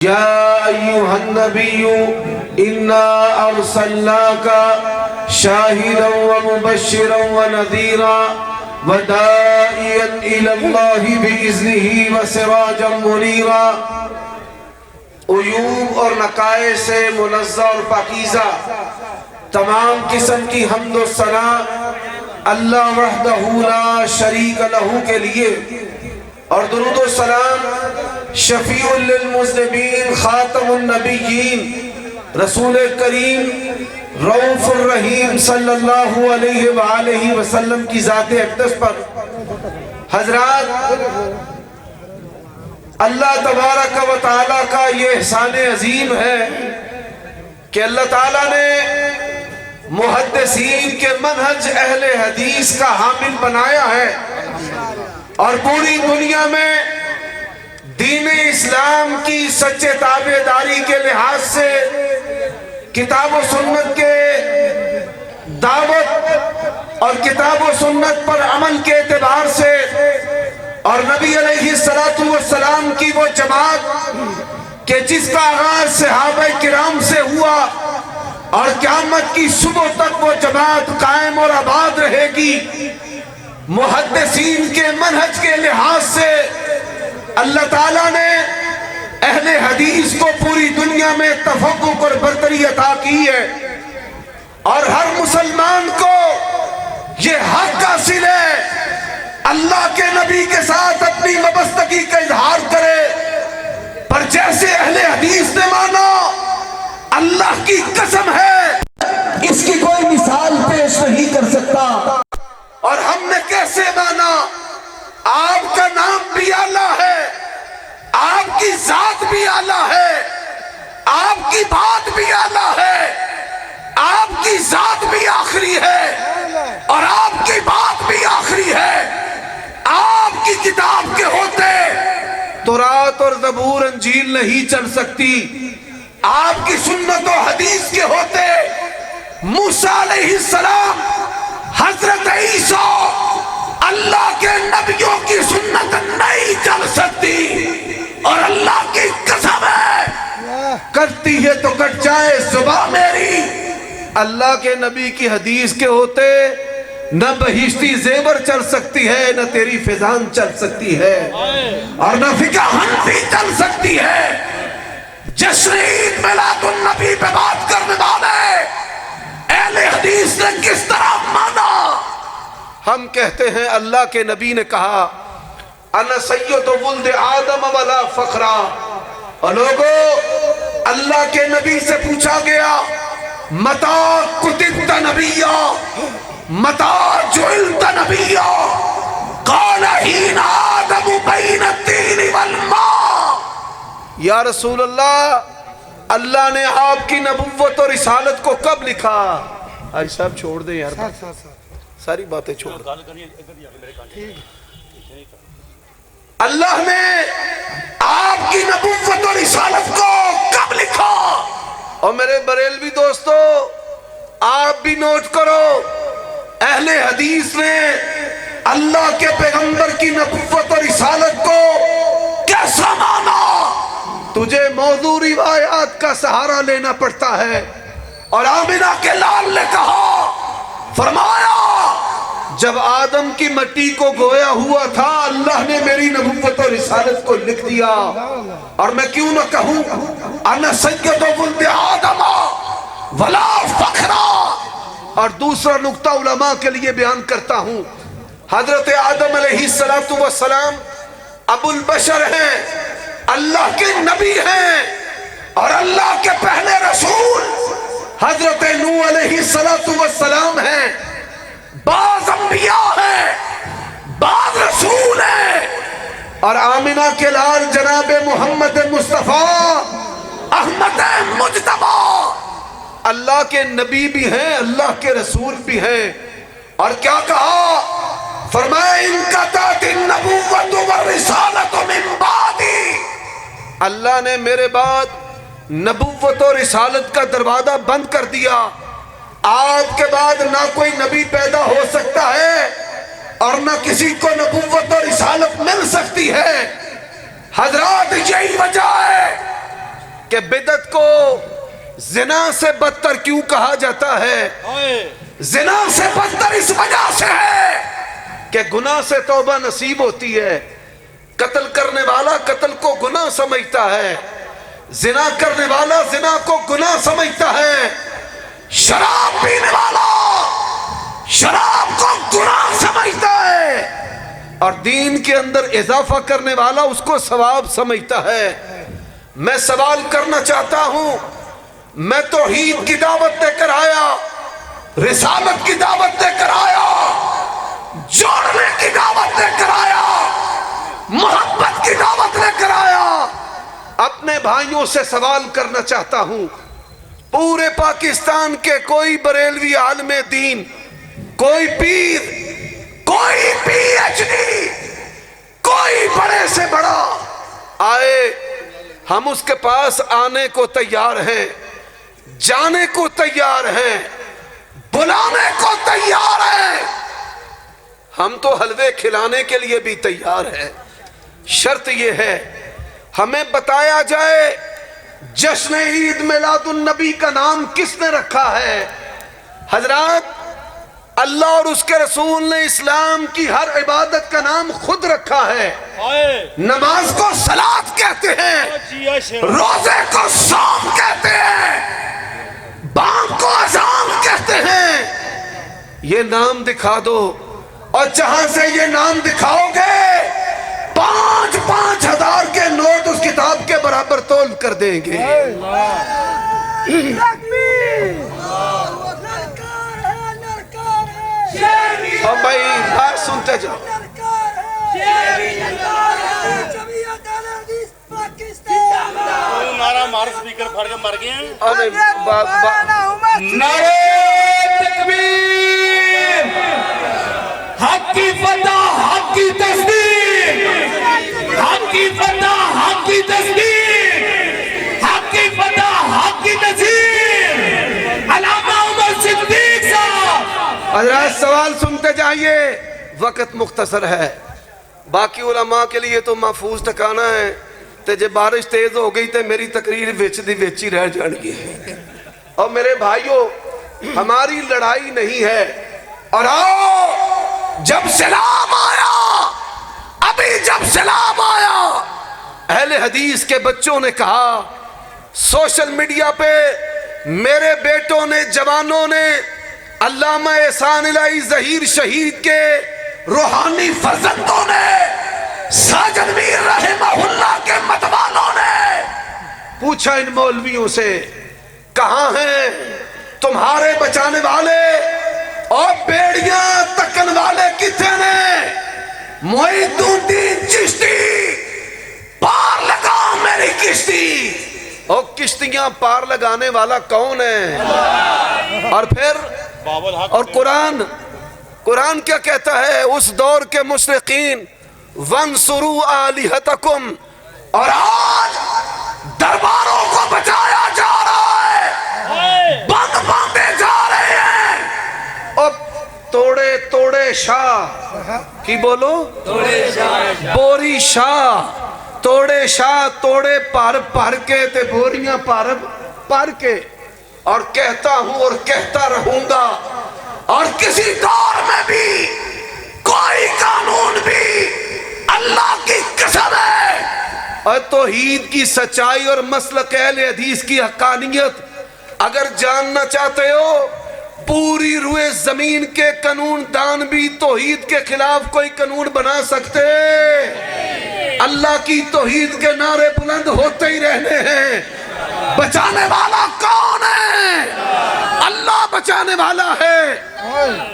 يا أيها النبي إنا أرسلناك شاهدا ومبشرا ونذيرا وداعيا إلى الله بإذنه وسراجا منيرا۔ عیوب اور نقائص سے منزہ اور پاکیزہ تمام قسم کی حمد و ثنا اللہ وحدہ لا شریک لہ کے لیے، اور درود و سلام شفیع للمذنبین خاتم النبیین رسول کریم رؤوف الرحیم صلی اللہ علیہ وآلہ وسلم کی ذات اقدس پر۔ حضرات، اللہ تبارک و تعالیٰ کا یہ احسان عظیم ہے کہ اللہ تعالیٰ نے محدثین کے منہج اہل حدیث کا حامل بنایا ہے، اور پوری دنیا میں دین اسلام کی سچے تابعداری کے لحاظ سے کتاب و سنت کے دعوت اور کتاب و سنت پر عمل کے اعتبار سے، اور نبی علیہ السلام کی وہ جماعت کہ جس کا آغاز صحابہ کرام سے ہوا اور قیامت کی صبح تک وہ جماعت قائم اور آباد رہے گی، محدثین کے منہج کے لحاظ سے اللہ تعالیٰ نے اہل حدیث کو پوری دنیا میں تفوق اور برتری عطا کی ہے، اور ہر مسلمان کو یہ حق حاصل ہے اللہ کے نبی کے ساتھ اپنی وابستگی کا اظہار کرے، پر جیسے اہل حدیث نے مانا اللہ کی قسم ہے اس کی کوئی مثال پیش نہیں کر سکتا۔ اور ہم نے کیسے مانا؟ آپ کا نام بھی اعلیٰ ہے، آپ کی ذات بھی اعلیٰ ہے، آپ کی بات بھی اعلیٰ ہے، آپ کی ذات بھی آخری ہے اور آپ کی بات بھی آخری ہے۔ آپ کی کتاب کے ہوتے تورات اور زبور انجیل نہیں چل سکتی، آپ کی سنت و حدیث کے ہوتے موسیٰ علیہ السلام، حضرت عیسیٰ، اللہ کے نبیوں کی سنت نہیں چل سکتی، اور اللہ کی قسم ہے کرتی ہے تو کٹ جائے زبان میری۔ اللہ کے نبی کی حدیث کے ہوتے نہ بہشتی زیور چل سکتی ہے، نہ تیری فضان چل سکتی ہے، اور نہ فقہ حنفی چل سکتی ہے۔ جشن عید میلاد النبی پہ بات کرنے والے اہل حدیث نے کس طرح مانا؟ ہم کہتے ہیں اللہ کے نبی نے کہا انا سید ولد آدم ولا فخرا، اور لوگو اللہ کے نبی سے پوچھا گیا متا کتبت نبیا متا جعلت نبیا، قال حین آدم بین الدین والماء۔ یا رسول اللہ، اللہ نے آپ کی نبوت اور رسالت کو کب لکھا؟ آج صاحب چھوڑ دیں یار، ساری باتیں چھوڑ دیں۔ اللہ نے آپ کی نبوت اور رسالت کو کب لکھا؟ اور میرے بریلوی دوستو، آپ بھی نوٹ کرو، اہل حدیث نے اللہ کے پیغمبر کی نبوت اور رسالت کو کیسا مانا؟ تجھے موضوع روایات کا سہارا لینا پڑتا ہے، اور آمنہ کے لال نے کہا، فرمایا جب آدم کی مٹی کو گویا ہوا تھا اللہ نے میری نبوت اور رسالت کو لکھ دیا، اور میں کیوں نہ کہوں انا سید ولد آدم ولا فخرا۔ اور دوسرا نقطہ علماء کے لیے بیان کرتا ہوں، حضرت آدم علیہ السلام ابو البشر ہیں، اللہ کے نبی ہیں، اور اللہ کے پہلے رسول حضرت نوح علیہ السلام ہیں، بعض انبیاء ہیں، بعض رسول ہیں، اور آمنہ کے لال جناب محمد مصطفیٰ احمد مجتبی اللہ کے نبی بھی ہیں، اللہ کے رسول بھی ہیں۔ اور کیا کہا؟ فرمایا انقطعت النبوۃ والرسالۃ من بعدی، اللہ نے میرے بعد نبوت اور رسالت کا دروازہ بند کر دیا، آپ کے بعد نہ کوئی نبی پیدا ہو سکتا ہے اور نہ کسی کو نبوت اور رسالت مل سکتی ہے۔ حضرات، یہی وجہ ہے کہ بدعت کو زنا سے بدتر کیوں کہا جاتا ہے؟ زنا سے بدتر اس وجہ سے ہے کہ گناہ سے توبہ نصیب ہوتی ہے. قتل کرنے والا قتل کو گناہ سمجھتا ہے، زنا کرنے والا زنا کو گناہ سمجھتا ہے، شراب پینے والا شراب کو گناہ سمجھتا ہے، اور دین کے اندر اضافہ کرنے والا اس کو ثواب سمجھتا ہے. میں سوال کرنا چاہتا ہوں، میں توحید کی دعوت دے کر آیا، رسالت کی دعوت دے کر آیا، جوڑنے کی دعوت دے کر آیا، محبت کی دعوت لے کر آیا. اپنے بھائیوں سے سوال کرنا چاہتا ہوں، پورے پاکستان کے کوئی بریلوی عالم دین، کوئی پیر، کوئی پی ایچ ڈی، کوئی بڑے سے بڑا آئے، ہم اس کے پاس آنے کو تیار ہیں، جانے کو تیار ہیں، بلانے کو تیار ہیں. ہم تو حلوے کھلانے کے لیے بھی تیار ہیں. شرط یہ ہے ہمیں بتایا جائے جشن عید میلاد النبی کا نام کس نے رکھا ہے. حضرات، اللہ اور اس کے رسول نے اسلام کی ہر عبادت کا نام خود رکھا ہے. نماز کو صلاۃ کہتے ہیں، روزے کو صوم کہتے ہیں، بانگ کو اذان کہتے ہیں. یہ نام دکھا دو، اور جہاں سے یہ نام دکھاؤ گے 5,000 کے نوٹ اس کتاب کے برابر تول کر دیں گے. اور بھائی بات سنتے جاؤ. نعرہ مار سپیکر پھڑ کے مر گئے ہیں. نعرہ تکبیر، حق کی فتح، حق کی تصدیق، حق کی فتح، حق کی تصدیق، حق کی فتح، حق کی نصیر، علامہ عمر صدیق صاحب. حضرات سوال سنتے جائیے، وقت مختصر ہے. باقی علماء کے لیے تو محفوظ ٹھکانا ہے تے جے بارش تیز ہو گئی تے میری تقریر وچ دی وچ ہی رہ جان گی. اور میرے بھائیوں، ہماری لڑائی نہیں ہے. اور آؤ، جب سلام آیا، ابھی جب سلام آیا، اہل حدیث کے بچوں نے کہا، سوشل میڈیا پہ میرے بیٹوں نے، جوانوں نے، علامہ احسان الہی ظہیر شہید کے روحانی فرزندوں نے، ساجد میر رحمہ اللہ کے متوالوں نے پوچھا ان مولویوں سے، کہاں ہیں تمہارے بچانے والے اور بیڑیاں تکن والے کتنے نے؟ معید الدین چشتی، پار لگا میری کشتی. اور کشتیاں پار لگانے والا کون ہے؟ اور پھر اور قرآن کیا کہتا ہے اس دور کے مشرقین؟ وَانْصُرُوا آلِهَتَكُمْ. اور آج درباروں کو بچایا جا رہا ہے، بند باندھے جا رہے ہیں. اب توڑے شاہ کی بولو، بوری شاہ، توڑے شاہ، توڑے پر کے تے بوریاں پر کے. اور کہتا ہوں اور کہتا رہوں گا، اور کسی دور میں بھی کوئی قانون بھی، اللہ کی قسم ہے، اور توحید کی سچائی اور مسلک اہل حدیث کی حقانیت اگر جاننا چاہتے ہو، پوری روئے زمین کے قانون دان بھی توحید کے خلاف کوئی قانون بنا سکتے؟ اللہ کی توحید کے نعرے بلند ہوتے ہی رہنے ہیں. بچانے والا کون ہے؟ اللہ بچانے والا ہے.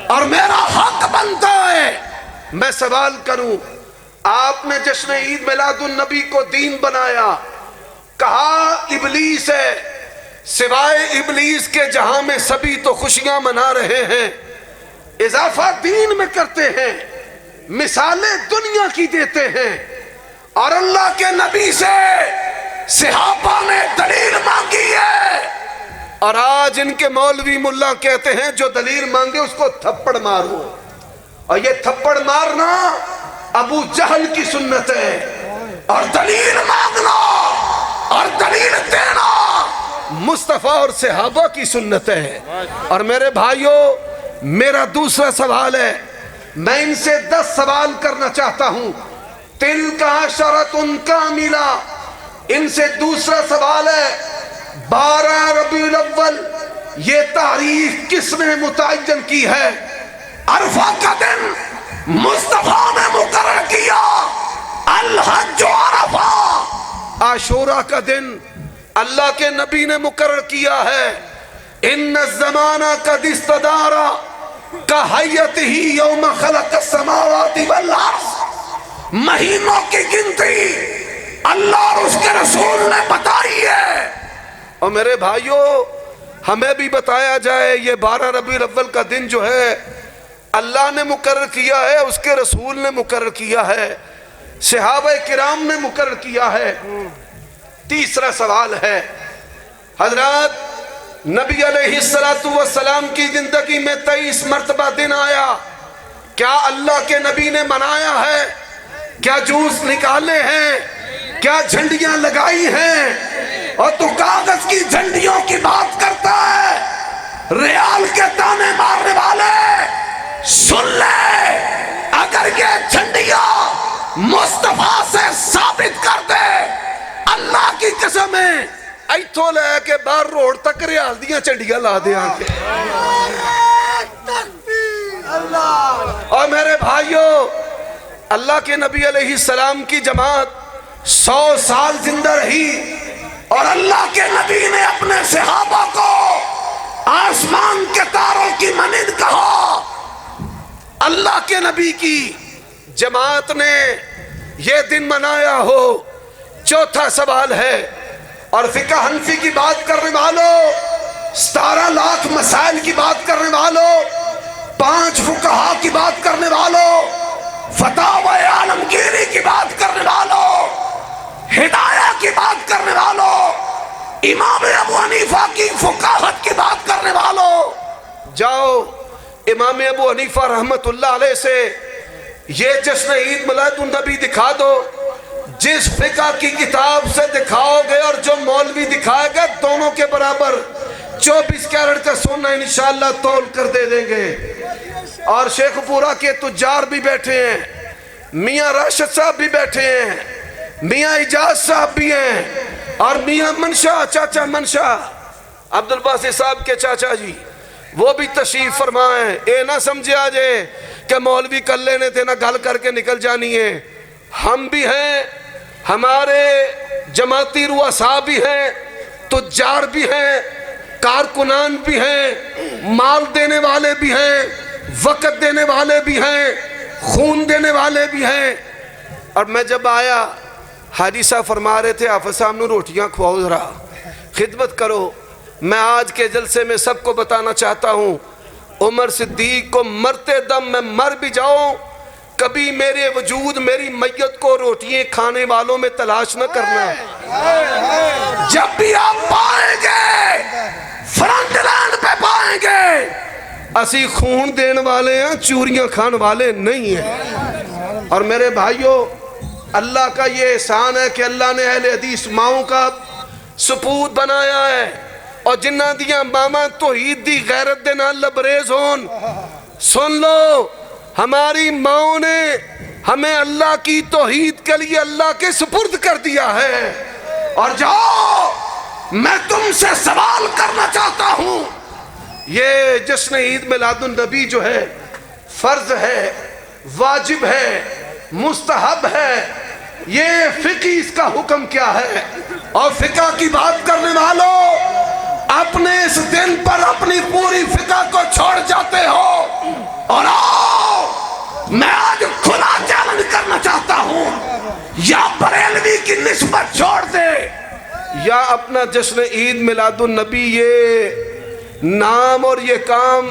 اور میرا حق بنتا ہے میں سوال کروں، آپ نے جشن عید میلاد النبی کو دین بنایا، کہا ابلیس ہے، سوائے ابلیس کے جہاں میں سبھی تو خوشیاں منا رہے ہیں، اضافہ دین میں کرتے ہیں، مثالیں دنیا کی دیتے ہیں. اور اللہ کے نبی سے صحابہ نے دلیل مانگی ہے، اور آج ان کے مولوی ملا کہتے ہیں جو دلیل مانگے اس کو تھپڑ مارو. اور یہ تھپڑ مارنا ابو جہل کی سنت ہے، اور دلیل مانگنا اور دلیل دینا مصطفیٰ اور صحابہ کی سنت ہے۔ اور میرے بھائیوں، میرا دوسرا سوال ہے، میں ان سے 10 سوال کرنا چاہتا ہوں۔ تِلْکَ عَشَرَةٌ کَامِلَةٌ، ان سے دوسرا سوال ہے، 12 ربیع الاول یہ تاریخ کس نے متعین کی ہے؟ عرفہ کا دن مصطفیٰ نے مقرر کیا، الحج عرفہ۔ عاشورہ کا دن اللہ کے نبی نے مقرر کیا ہے، ان الزمان قد استدار کہیتہ یوم خلق السماوات والارض۔ مہینوں کی گنتی اللہ اور اس کے رسول نے بتائی ہے۔ اور میرے بھائیوں، ہمیں بھی بتایا جائے، یہ 12 ربیع الاول کا دن جو ہے اللہ نے مقرر کیا ہے، اس کے رسول نے مقرر کیا ہے، صحابہ کرام نے مقرر کیا ہے۔ تیسرا سوال ہے، حضرات نبی علیہ السلام کی زندگی میں 23 مرتبہ دن آیا، کیا اللہ کے نبی نے منایا ہے؟ کیا جوس نکالے ہیں؟ کیا جھنڈیاں لگائی ہیں؟ اور تو کاغذ کی جھنڈیوں کی بات کرتا ہے، ریال کے تانے مارنے والے سن لے، اگر یہ جھنڈیاں مصطفیٰ سے ثابت کر دے، اللہ کی قسم ہے ایتھوں لے کے باہر روڈ تک ریال دیاں جھنڈیاں لا دیاں گے۔ اور میرے بھائیوں، اللہ کے نبی علیہ السلام کی جماعت 100 سال زندہ رہی، اور اللہ کے نبی نے اپنے صحابہ کو آسمان کے تاروں کی مانند کہا۔ اللہ کے نبی کی جماعت نے یہ دن منایا ہو۔ چوتھا سوال ہے، اور فقہ حنفی کی بات کرنے والوں، 17 لاکھ مسائل کی بات کرنے والوں، 5 فقہا کی بات کرنے والوں، فتاوی عالمگیری کی بات کرنے والوں، ہدایہ کی بات کرنے والوں، امام ابو حنیفہ کی فقاہت کی بات کرنے والوں، جاؤ امام ابو حنیفہ رحمت اللہ علیہ سے یہ جشن عید میلاد النبی دکھا دو، جس فقہ کی کتاب سے دکھاؤ گے اور جو مولوی دکھائے گا دونوں کے برابر 24 کیرٹ کا سونا انشاءاللہ تول کر دے دیں گے۔ اور شیخ پورہ کے تجار بھی بیٹھے ہیں، میاں راشد صاحب بھی بیٹھے ہیں، میاں اجاز صاحب بھی ہیں، اور میاں منشا، چاچا منشا عبدالباسط صاحب کے چاچا جی، وہ بھی تشریف فرمائیں۔ اے نہ سمجھے آجے کہ مولوی کر لینے تھے نہ گل کر کے نکل جانی ہے، ہم بھی ہیں، ہمارے جماعتی رؤساء بھی ہیں، تجار بھی ہیں، کارکنان بھی ہیں، مال دینے والے بھی ہیں، وقت دینے والے بھی ہیں، خون دینے والے بھی ہیں۔ اور میں جب آیا، حاجی صاحب فرما رہے تھے حافظ صاحب نے روٹیاں کھواؤ ذرا، خدمت کرو۔ میں آج کے جلسے میں سب کو بتانا چاہتا ہوں، عمر صدیق کو مرتے دم میں مر بھی جاؤں، کبھی میرے وجود میری میت کو روٹیاں کھانے والوں میں تلاش نہ کرنا۔ جب بھی آپ پائیں گے فرنٹ لائن پہ پائیں گے، اسی خون دین والے ہیں، چوریاں کھان والے نہیں ہیں۔ اور میرے بھائیوں، اللہ کا یہ احسان ہے کہ اللہ نے اہل حدیث ماؤں کا سپوت بنایا ہے، اور جنہ دیاں ماما توحید دی غیرت دے نال لبریز ہون۔ سن لو، ہماری ماؤں نے ہمیں اللہ کی توحید کے لیے اللہ کے سپرد کر دیا ہے۔ اور جاؤ، میں تم سے سوال کرنا چاہتا ہوں، یہ جشن عید میلاد النبی جو ہے فرض ہے، واجب ہے، مستحب ہے، یہ فقہ اس کا حکم کیا ہے؟ اور فقہ کی بات کرنے والوں، اپنے اس دن پر اپنی پوری فقہ کو چھوڑ جاتے ہو۔ اور آؤ، میں آج کھلا چیلنج کرنا چاہتا ہوں، یا بریلوی کی نسبت چھوڑ دے، یا اپنا جشن عید میلاد النبی یہ نام اور یہ کام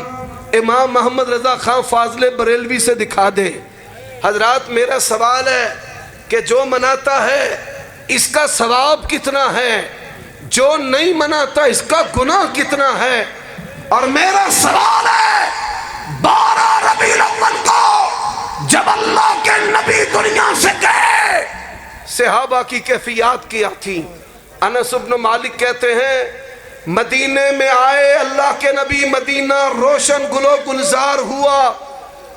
امام محمد رضا خان فاضل بریلوی سے دکھا دے۔ حضرات، میرا سوال ہے کہ جو مناتا ہے اس کا ثواب کتنا ہے، جو نہیں مناتا اس کا گناہ کتنا ہے؟ اور میرا سوال ہے، 12 ربیع الاول کو جب اللہ کے نبی دنیا سے گئے، صحابہ کی کیفیات کیا تھی؟ انس بن مالک کہتے ہیں مدینے میں آئے اللہ کے نبی، مدینہ روشن گلو گلزار ہوا،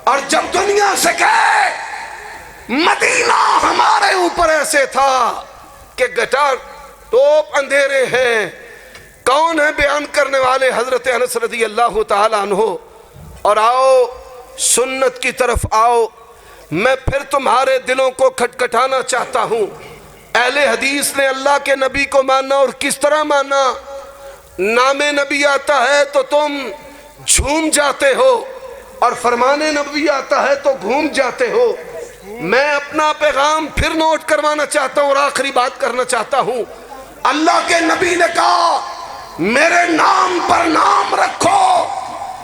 اور جب دنیا سے گئے مدینہ ہمارے اوپر ایسے تھا کہ گٹار ٹوپ اندھیرے ہیں۔ کون ہے بیان کرنے والے؟ حضرت انس رضی اللہ تعالی عنہ۔ اور آؤ سنت کی طرف آؤ، میں پھر تمہارے دلوں کو کھٹکھٹانا چاہتا ہوں۔ اہل حدیث نے اللہ کے نبی کو مانا، اور کس طرح مانا؟ نام نبی آتا ہے تو تم جھوم جاتے ہو، اور فرمان نبی آتا ہے تو گھوم جاتے ہو۔ میں اپنا پیغام پھر نوٹ کروانا چاہتا ہوں اور آخری بات کرنا چاہتا ہوں۔ اللہ کے نبی نے کہا میرے نام پر نام رکھو،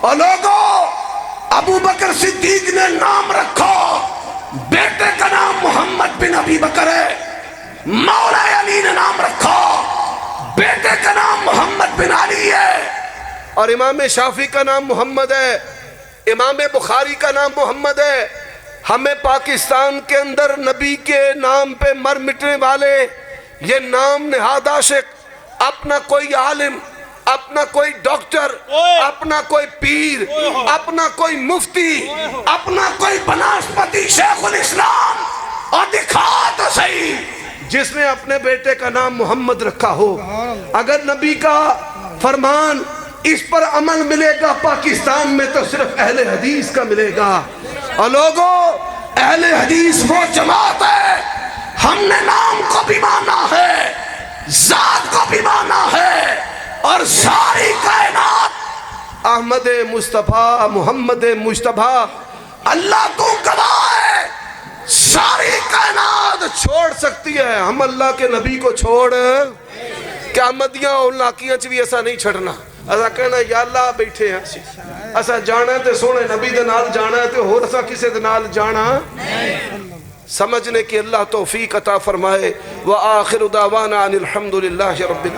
اور لوگوں ابو بکر صدیق نے نام رکھو، بیٹے کا نام محمد بن ابی بکر ہے۔ مولا علی نے نام رکھو، بیٹے کا نام محمد بن علی ہے۔ اور امام شافعی کا نام محمد ہے، امام بخاری کا نام محمد ہے۔ ہمیں پاکستان کے اندر نبی کے نام پہ مر مٹنے والے یہ نام نہاد عاشق، اپنا کوئی عالم، اپنا کوئی ڈاکٹر، اپنا کوئی پیر، اپنا کوئی مفتی، اپنا کوئی بناسپتی شیخ الاسلام، اور دکھا تو صحیح جس نے اپنے بیٹے کا نام محمد رکھا ہو۔ اگر نبی کا فرمان اس پر عمل ملے گا پاکستان میں تو صرف اہل حدیث کا ملے گا۔ اور لوگوں اہل حدیث وہ جماعت ہے، ہم نے نام کو بھی مانا ہے، ذات کو بھی مانا ہے، اور ساری کائنات احمد مصطفیٰ محمد مجتبیٰ اللہ تو گواہ ہے، ساری کائنات چھوڑ سکتی ہے، ہم اللہ کے نبی کو چھوڑ قیامتیاں اور لاکیاں بھی ایسا نہیں چھڑنا۔ ایسا کہنا یا اللہ بیٹھے ہیں ایسا جانا ہے تے سونے نبی دے نال جانا ہے تے ہور ایسا کسے دے نال جانا سمجھنے کی اللہ توفیق عطا فرمائے۔ وآخر دعوانا ان الحمدللہ رب العالمین۔